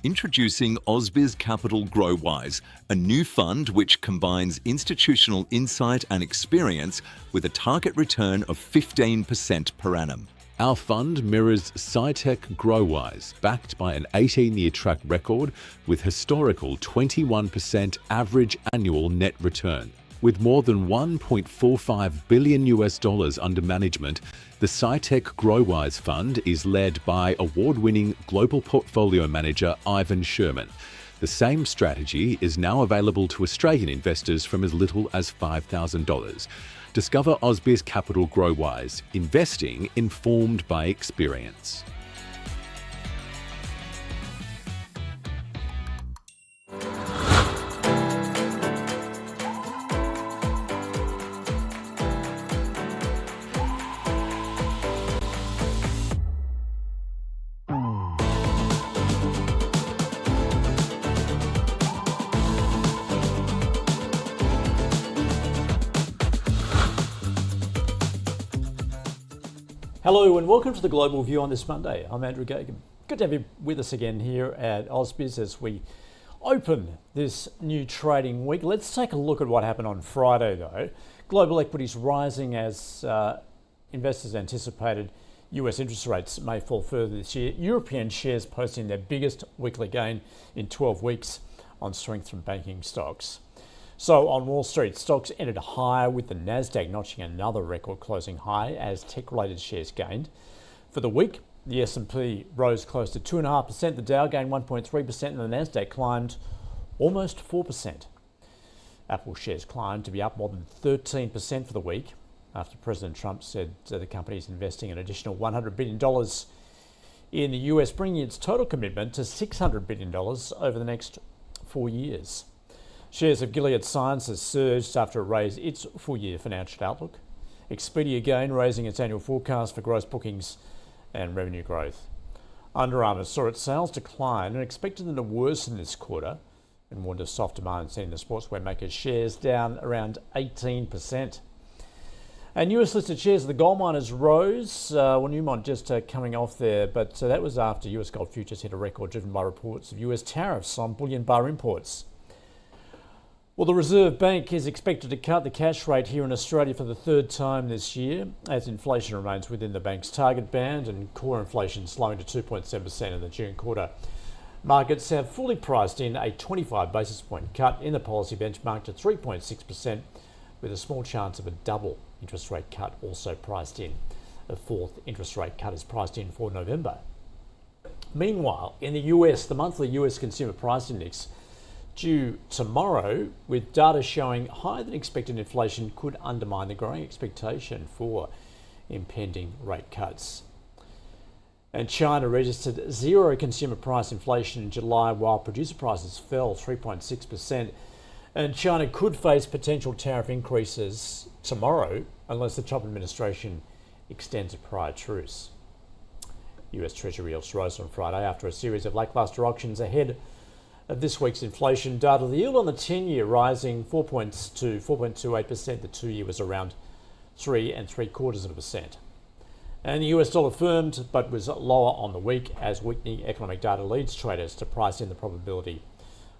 Introducing Ausbiz Capital GrowWise, a new fund which combines institutional insight and experience with a target return of 15% per annum. Our fund mirrors SciTech GrowWise, backed by an 18-year track record with historical 21% average annual net return. With more than $1.45 billion under management, the SciTech GrowWise Fund is led by award-winning global portfolio manager Ivan Sherman. The same strategy is now available to Australian investors from as little as $5,000. Discover Ausbiz Capital GrowWise, investing informed by experience. Hello and welcome to the Global View on this Monday. I'm Andrew Gagan. Good to have you with us again here at Ausbiz as we open this new trading week. Let's take a look at what happened on Friday though. Global equities rising as investors anticipated US interest rates may fall further this year. European shares posting their biggest weekly gain in 12 weeks on strength from banking stocks. So on Wall Street, stocks ended higher with the Nasdaq notching another record closing high as tech-related shares gained. For the week, the S&P rose close to 2.5%, the Dow gained 1.3% and the Nasdaq climbed almost 4%. Apple shares climbed to be up more than 13% for the week after President Trump said the company is investing an additional $100 billion in the US, bringing its total commitment to $600 billion over the next 4 years. Shares of Gilead Sciences surged after it raised its full-year financial outlook. Expedia again raising its annual forecast for gross bookings and revenue growth. Under Armour saw its sales decline and expected them to worsen this quarter and warned of soft demand seen in the sportswear maker's shares down around 18%. And US listed shares of the gold miners rose, Newmont just coming off there, but that was after US gold futures hit a record driven by reports of US tariffs on bullion bar imports. Well, the Reserve Bank is expected to cut the cash rate here in Australia for the third time this year, as inflation remains within the bank's target band and core inflation slowing to 2.7% in the June quarter. Markets have fully priced in a 25 basis point cut in the policy benchmark to 3.6%, with a small chance of a double interest rate cut also priced in. The fourth interest rate cut is priced in for November. Meanwhile, in the US, the monthly US Consumer Price Index due tomorrow, with data showing higher than expected inflation could undermine the growing expectation for impending rate cuts. And China registered zero consumer price inflation in July while producer prices fell 3.6%. And China could face potential tariff increases tomorrow unless the Trump administration extends a prior truce. US Treasury yields rose on Friday after a series of lackluster auctions ahead of this week's inflation data. The yield on the 10-year rising 4 points to 4.28%. The 2-year was around 3.75%. And the US dollar firmed but was lower on the week as weakening economic data leads traders to price in the probability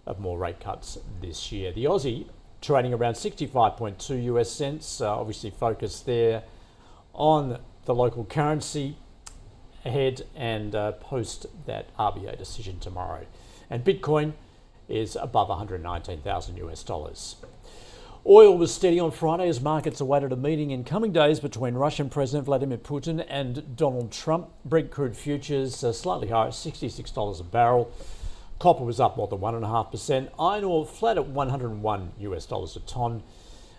of more rate cuts this year. The Aussie trading around 65.2 US cents, obviously focused there on the local currency ahead and post that RBA decision tomorrow. And Bitcoin is above 119,000 US dollars. Oil was steady on Friday as markets awaited a meeting in coming days between Russian President Vladimir Putin and Donald Trump. Brent crude futures slightly higher, $66 a barrel. Copper was up more than 1.5%. Iron ore flat at 101 US dollars a tonne.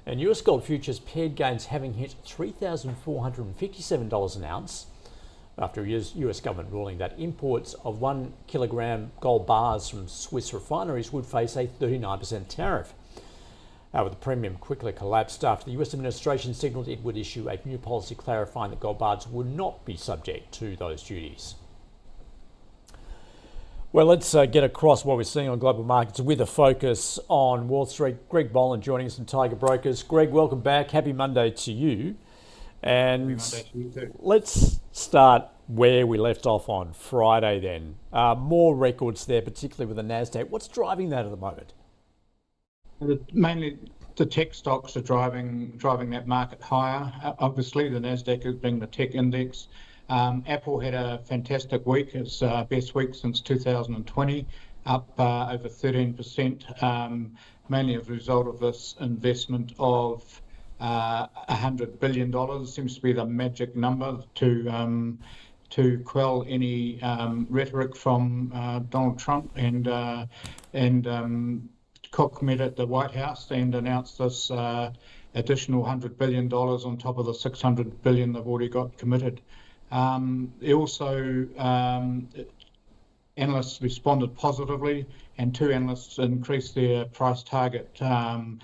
And US gold futures paired gains having hit $3,457 an ounce, after US government ruling that imports of 1 kilogram gold bars from Swiss refineries would face a 39% tariff. However, the premium quickly collapsed after the US administration signalled it would issue a new policy clarifying that gold bars would not be subject to those duties. Well, let's get across what we're seeing on global markets with a focus on Wall Street. Greg Boland joining us from Tiger Brokers. Greg, welcome back. Happy Monday to you. And let's start where we left off on Friday then. More records there, particularly with the Nasdaq. What's driving that at the moment? Mainly the tech stocks are driving that market higher. Obviously, the Nasdaq is being the tech index. Apple had a fantastic week. It's best week since 2020, up over 13%, mainly as a result of this investment of $100 billion. Seems to be the magic number to quell any rhetoric from Donald Trump and Cook met at the White House and announced this additional $100 billion on top of the $600 billion they've already got committed. Analysts responded positively, and two analysts increased their price target from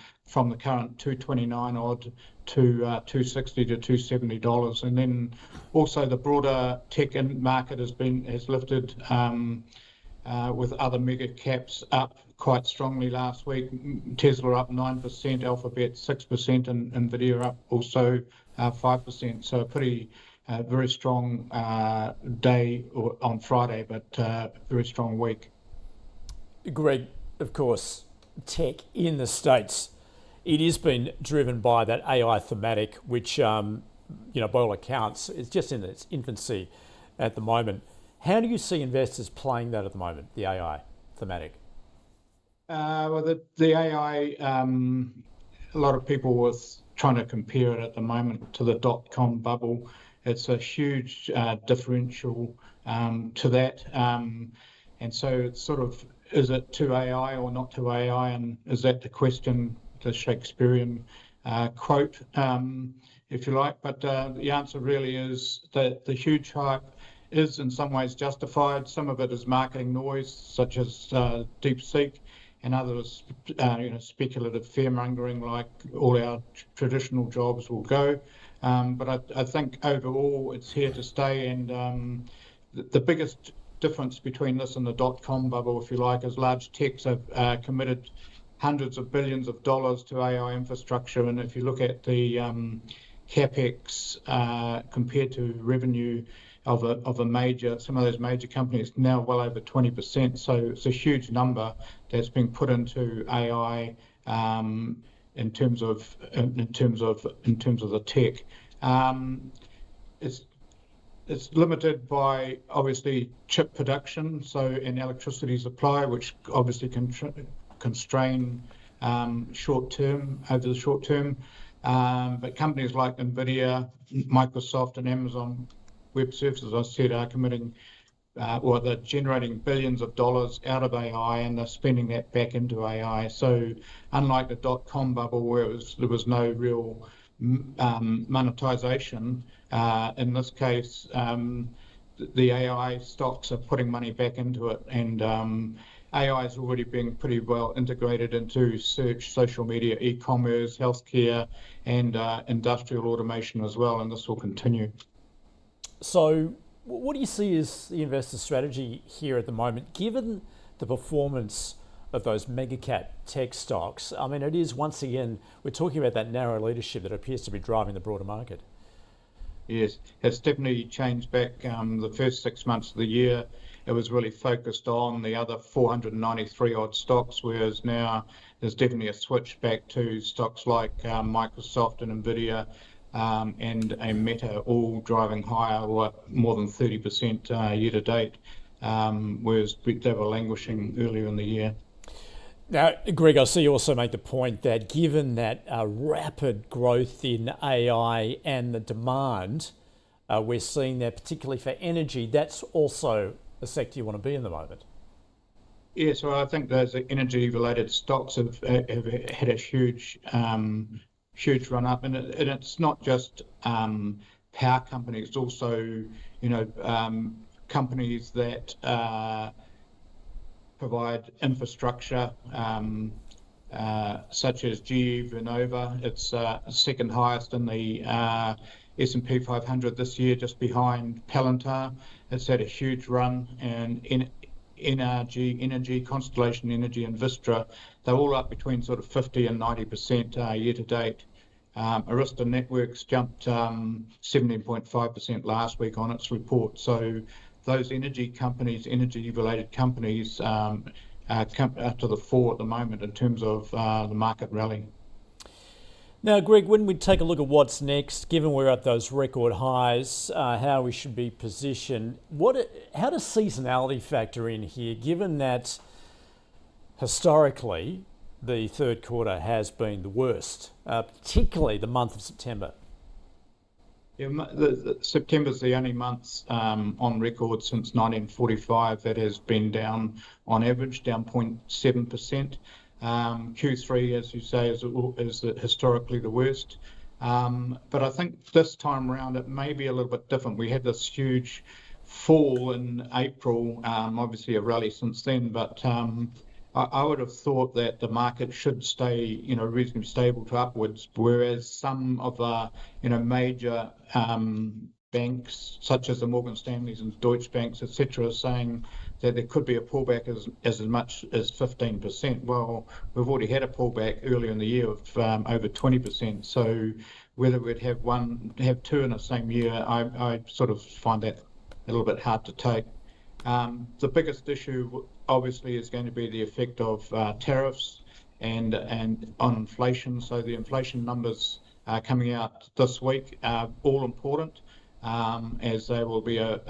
the current $229 odd to $260 to $270. And then also the broader tech market has lifted with other mega caps up quite strongly last week. Tesla up 9%, Alphabet 6%, and NVDA up also 5%. So a pretty very strong day on Friday, but very strong week. Greg, of course, tech in the States, it has been driven by that AI thematic, which, by all accounts, is just in its infancy at the moment. How do you see investors playing that at the moment, the AI thematic? Well, the AI, a lot of people were trying to compare it at the moment to the dot-com bubble. It's a huge differential to that. And so it's sort of, is it to AI or not to AI? And is that the question, the Shakespearean quote, if you like? But the answer really is that the huge hype is in some ways justified. Some of it is marketing noise, such as DeepSeek, and others, speculative fear-mongering, like all our traditional jobs will go. But I think overall it's here to stay. And the biggest difference between this and the dot-com bubble, if you like, is large techs have committed hundreds of billions of dollars to AI infrastructure. And if you look at the capex compared to revenue of some of those major companies, now well over 20%. So it's a huge number that's being put into AI in terms of the tech. It's limited by obviously chip production, and electricity supply, which obviously can constrain over the short term. But companies like NVIDIA, Microsoft, and Amazon Web Services, I said, are committing, they're generating billions of dollars out of AI, and they're spending that back into AI. So unlike the dot-com bubble, where there was no real monetization, in this case, the AI stocks are putting money back into it, and AI is already being pretty well integrated into search, social media, e-commerce, healthcare, and industrial automation as well, and this will continue. So what do you see as the investor strategy here at the moment, given the performance of those mega cap tech stocks? I mean, it is, once again, we're talking about that narrow leadership that appears to be driving the broader market. Yes, it's definitely changed back. The first 6 months of the year, it was really focused on the other 493 odd stocks, whereas now there's definitely a switch back to stocks like Microsoft and NVIDIA and Meta, all driving higher, more than 30% year to date, whereas they were languishing earlier in the year. Now, Greg, I see you also make the point that given that rapid growth in AI and the demand we're seeing there, particularly for energy, that's also a sector you want to be in the moment. Yeah, so I think those energy-related stocks have had a huge run up, and it's not just power companies. It's also companies that provide infrastructure, such as GE Vernova. It's second highest in the S&P 500 this year, just behind Palantir. It's had a huge run, and NRG Energy, Constellation Energy, and Vistra, they're all up between sort of 50 and 90% year to date. Arista Networks jumped 17.5% last week on its report. So those energy-related companies, come to the fore at the moment in terms of the market rally. Now, Greg, when we take a look at what's next, given we're at those record highs, how we should be positioned, how does seasonality factor in here, given that historically the third quarter has been the worst, particularly the month of September? Yeah, September's the only month on record since 1945 that has been down on average, down 0.7%. Q3, as you say, is historically the worst. But I think this time around it may be a little bit different. We had this huge fall in April, obviously a rally since then, but I would have thought that the market should stay, reasonably stable to upwards, whereas some of the, major banks, such as the Morgan Stanleys and Deutsche Banks, etc., are saying that there could be a pullback as much as 15%. Well, we've already had a pullback earlier in the year of over 20%. So whether we'd have two in the same year, I sort of find that a little bit hard to take. The biggest issue, obviously, is going to be the effect of tariffs and on inflation. So the inflation numbers coming out this week are all important, as they will be a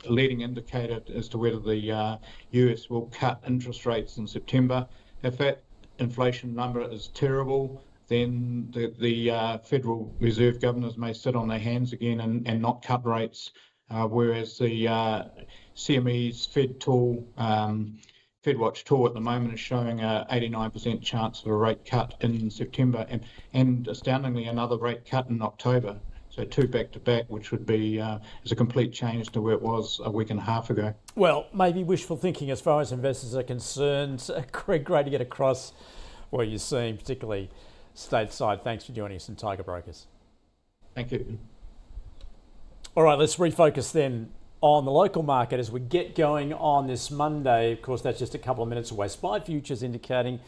leading indicator as to whether the US will cut interest rates in September. If that inflation number is terrible, then the Federal Reserve governors may sit on their hands again and not cut rates, whereas the CME's FedWatch tool at the moment is showing a 89% chance of a rate cut in September and astoundingly another rate cut in October. So two back-to-back, which would be is a complete change to where it was a week and a half ago. Well, maybe wishful thinking as far as investors are concerned. Greg, great to get across what you're seeing, particularly stateside. Thanks for joining us in Tiger Brokers. Thank you. All right, let's refocus then on the local market as we get going on this Monday. Of course, that's just a couple of minutes away. SPI futures indicating,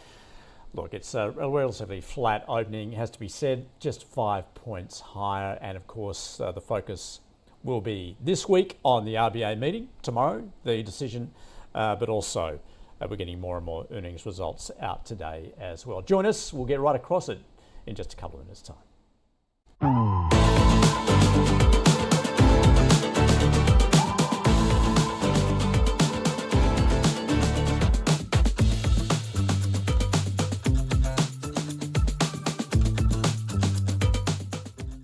look, it's a relatively flat opening, has to be said, just 5 points higher. And of course, the focus will be this week on the RBA meeting, tomorrow, the decision, but also we're getting more and more earnings results out today as well. Join us, we'll get right across it in just a couple of minutes' time.